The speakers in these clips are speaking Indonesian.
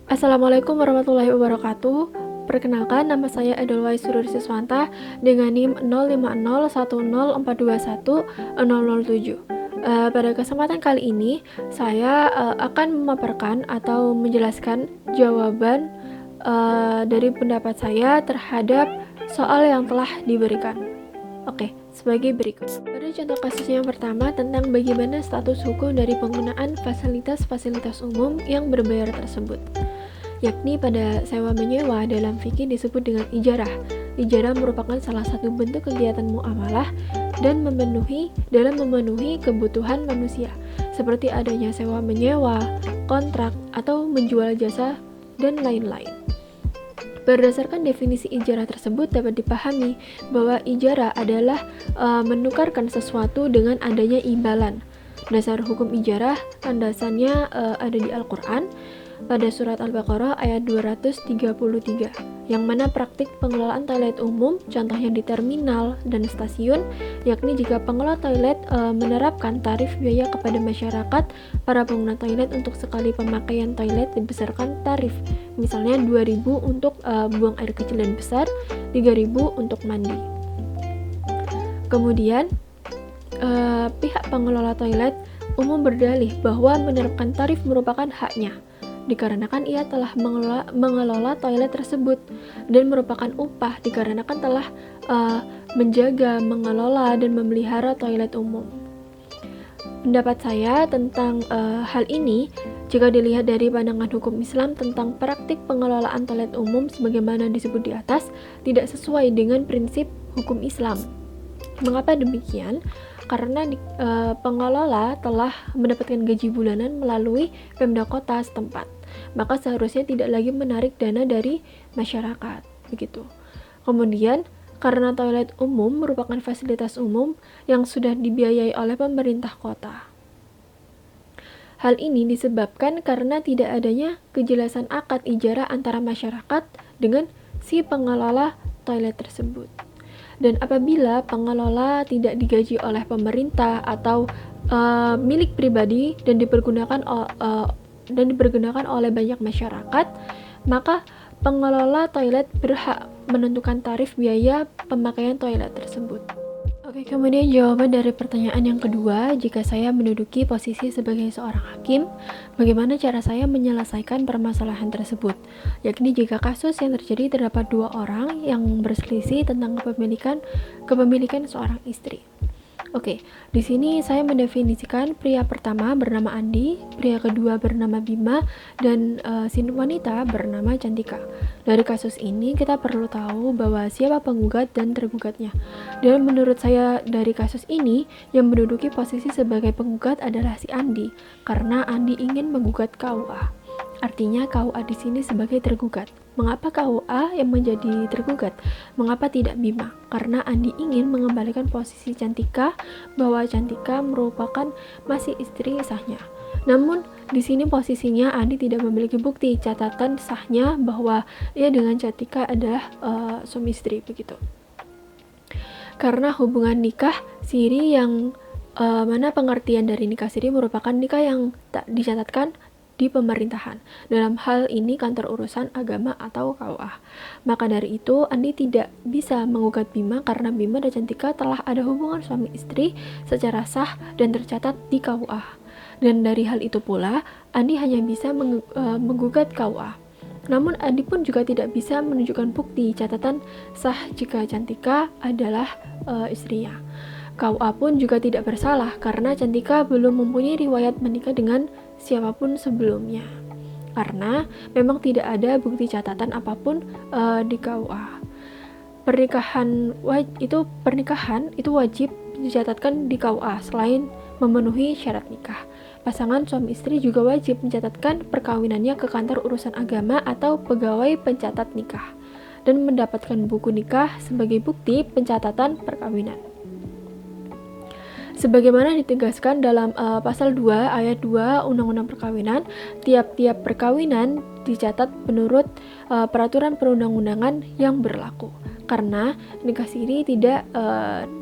Assalamualaikum warahmatullahi wabarakatuh. Perkenalkan, nama saya Edelwai Surur Siswanta dengan NIM 050104210007. Pada kesempatan kali ini, saya akan memaparkan atau menjelaskan jawaban dari pendapat saya terhadap soal yang telah diberikan. Oke, sebagai berikut. Pada contoh kasus yang pertama tentang bagaimana status hukum dari penggunaan fasilitas-fasilitas umum yang berbayar tersebut, yakni pada sewa-menyewa dalam fikih disebut dengan ijarah. Ijarah merupakan salah satu bentuk kegiatan muamalah dan memenuhi kebutuhan manusia, seperti adanya sewa-menyewa, kontrak, atau menjual jasa, dan lain-lain. Berdasarkan definisi ijarah tersebut dapat dipahami bahwa ijarah adalah menukarkan sesuatu dengan adanya imbalan. Dasar hukum ijarah landasannya ada di Al-Quran pada surat Al-Baqarah ayat 233, yang mana praktik pengelolaan toilet umum, contohnya di terminal dan stasiun, yakni jika pengelola toilet menerapkan tarif biaya kepada masyarakat, para pengguna toilet untuk sekali pemakaian toilet dibesarkan tarif, misalnya 2.000 untuk buang air kecil dan besar, 3.000 untuk mandi. Kemudian pihak pengelola toilet umum berdalih bahwa menerapkan tarif merupakan haknya, dikarenakan ia telah mengelola toilet tersebut, dan merupakan upah dikarenakan telah menjaga, mengelola, dan memelihara toilet umum. Pendapat saya tentang hal ini, jika dilihat dari pandangan hukum Islam tentang praktik pengelolaan toilet umum sebagaimana disebut di atas, tidak sesuai dengan prinsip hukum Islam. Mengapa demikian? Karena pengelola telah mendapatkan gaji bulanan melalui Pemda kota setempat, maka seharusnya tidak lagi menarik dana dari masyarakat, begitu. Kemudian, karena toilet umum merupakan fasilitas umum yang sudah dibiayai oleh pemerintah kota. Hal ini disebabkan karena tidak adanya kejelasan akad ijarah antara masyarakat dengan si pengelola toilet tersebut. Dan apabila pengelola tidak digaji oleh pemerintah atau milik pribadi dan dipergunakan oleh banyak masyarakat, maka pengelola toilet berhak menentukan tarif biaya pemakaian toilet tersebut. Oke, kemudian jawaban dari pertanyaan yang kedua, jika saya menduduki posisi sebagai seorang hakim, bagaimana cara saya menyelesaikan permasalahan tersebut? Yakni jika kasus yang terjadi terdapat dua orang yang berselisih tentang kepemilikan seorang istri. Oke, di sini saya mendefinisikan pria pertama bernama Andi, pria kedua bernama Bima, dan si wanita bernama Cantika. Dari kasus ini kita perlu tahu bahwa siapa penggugat dan tergugatnya. Dan menurut saya dari kasus ini yang menduduki posisi sebagai penggugat adalah si Andi, karena Andi ingin menggugat KUA. Artinya KUA di sini sebagai tergugat. Mengapa KUA yang menjadi tergugat? Mengapa tidak Bima? Karena Andi ingin mengembalikan posisi Cantika, bahwa Cantika merupakan masih istri sahnya. Namun di sini posisinya Andi tidak memiliki bukti catatan sahnya bahwa ia dengan Cantika adalah suami istri, begitu. Karena hubungan nikah siri yang mana pengertian dari nikah siri merupakan nikah yang tak dicatatkan di pemerintahan. Dalam hal ini kantor urusan agama atau KUA. Maka dari itu Andi tidak bisa menggugat Bima karena Bima dan Cantika telah ada hubungan suami istri secara sah dan tercatat di KUA. Dan dari hal itu pula Andi hanya bisa menggugat KUA. Namun Andi pun juga tidak bisa menunjukkan bukti catatan sah jika Cantika adalah istrinya. KUA pun juga tidak bersalah karena Cantika belum mempunyai riwayat menikah dengan siapapun sebelumnya, karena memang tidak ada bukti catatan apapun di KUA. Pernikahan itu wajib dicatatkan di KUA selain memenuhi syarat nikah. Pasangan suami istri juga wajib mencatatkan perkawinannya ke kantor urusan agama atau pegawai pencatat nikah dan mendapatkan buku nikah sebagai bukti pencatatan perkawinan. Sebagaimana ditegaskan dalam pasal 2 ayat 2 Undang-Undang Perkawinan, tiap-tiap perkawinan dicatat menurut peraturan perundang-undangan yang berlaku. Karena nikah siri tidak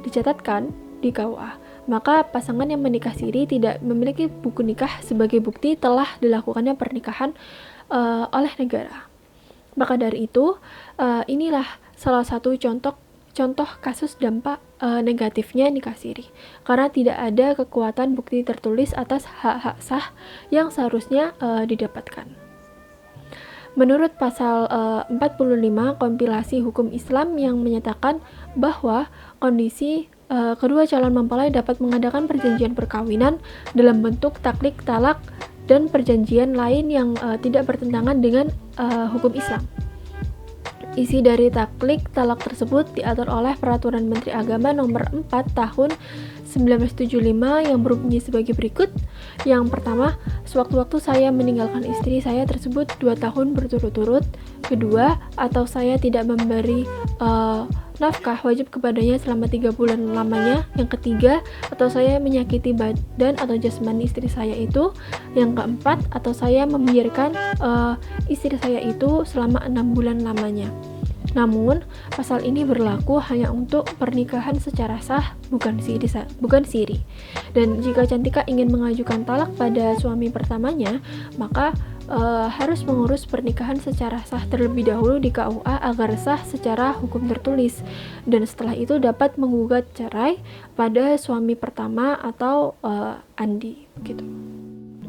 dicatatkan di KUA, maka pasangan yang menikah siri tidak memiliki buku nikah sebagai bukti telah dilakukannya pernikahan oleh negara. Maka dari itu, inilah salah satu contoh kasus dampak negatifnya nikah siri, karena tidak ada kekuatan bukti tertulis atas hak-hak sah yang seharusnya didapatkan. Menurut pasal 45 kompilasi hukum Islam yang menyatakan bahwa kondisi kedua calon mempelai dapat mengadakan perjanjian perkawinan dalam bentuk taklik, talak, dan perjanjian lain yang tidak bertentangan dengan hukum Islam. Isi dari taklik talak tersebut diatur oleh Peraturan Menteri Agama Nomor 4 Tahun 1975 yang berbunyi sebagai berikut. Yang pertama, sewaktu-waktu saya meninggalkan istri saya tersebut 2 tahun berturut-turut. Kedua, atau saya tidak memberi nafkah wajib kepadanya selama 3 bulan lamanya. Yang ketiga, atau saya menyakiti badan atau jasmani istri saya itu. Yang keempat, atau saya membiarkan istri saya itu selama 6 bulan lamanya. Namun, pasal ini berlaku hanya untuk pernikahan secara sah, bukan siri. Dan jika Cantika ingin mengajukan talak pada suami pertamanya, maka harus mengurus pernikahan secara sah terlebih dahulu di KUA agar sah secara hukum tertulis, dan setelah itu dapat menggugat cerai pada suami pertama atau andi begitu.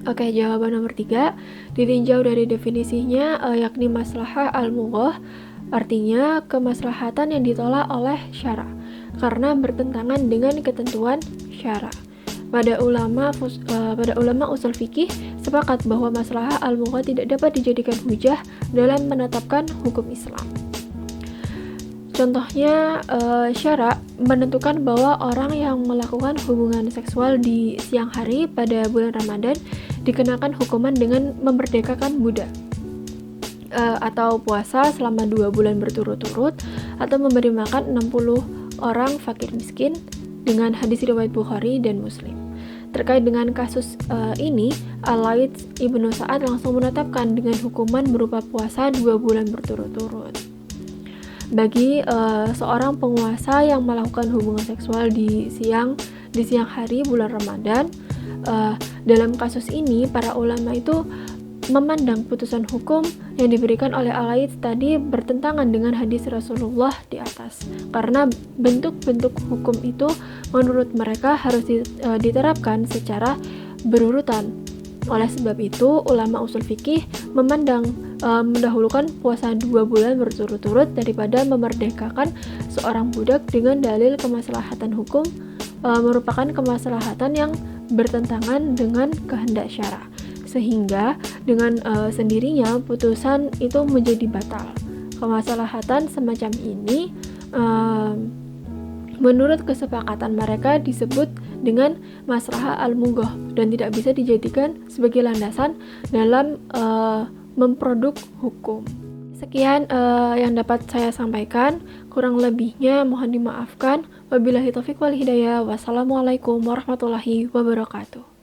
Oke, jawaban nomor 3 ditinjau dari definisinya, yakni maslahah al-mughah, artinya kemaslahatan yang ditolak oleh syara karena bertentangan dengan ketentuan syara. Pada ulama usul fikih sepakat bahwa maslahah al-mughah tidak dapat dijadikan hujah dalam menetapkan hukum Islam. Contohnya, syara menentukan bahwa orang yang melakukan hubungan seksual di siang hari pada bulan Ramadan dikenakan hukuman dengan memerdekakan budak, atau puasa selama 2 bulan berturut-turut, atau memberi makan 60 orang fakir miskin, dengan hadis riwayat Bukhari dan Muslim. Terkait dengan kasus ini, Al-Laits Ibnu Sa'ad langsung menetapkan dengan hukuman berupa puasa 2 bulan berturut-turut. Bagi seorang penguasa yang melakukan hubungan seksual di siang hari bulan Ramadan, dalam kasus ini para ulama itu memandang putusan hukum yang diberikan oleh Al-Laits tadi bertentangan dengan hadis Rasulullah di atas, karena bentuk-bentuk hukum itu menurut mereka harus diterapkan secara berurutan. Oleh sebab itu, ulama usul fikih mendahulukan puasa 2 bulan berturut-turut daripada memerdekakan seorang budak dengan dalil kemaslahatan hukum merupakan kemaslahatan yang bertentangan dengan kehendak syara, sehingga dengan sendirinya putusan itu menjadi batal. Kemaslahatan semacam ini menurut kesepakatan mereka disebut dengan maslahah al-mughah dan tidak bisa dijadikan sebagai landasan dalam memproduk hukum. Sekian yang dapat saya sampaikan, kurang lebihnya mohon dimaafkan. Wabillahi taufiq wal hidayah. Wassalamualaikum warahmatullahi wabarakatuh.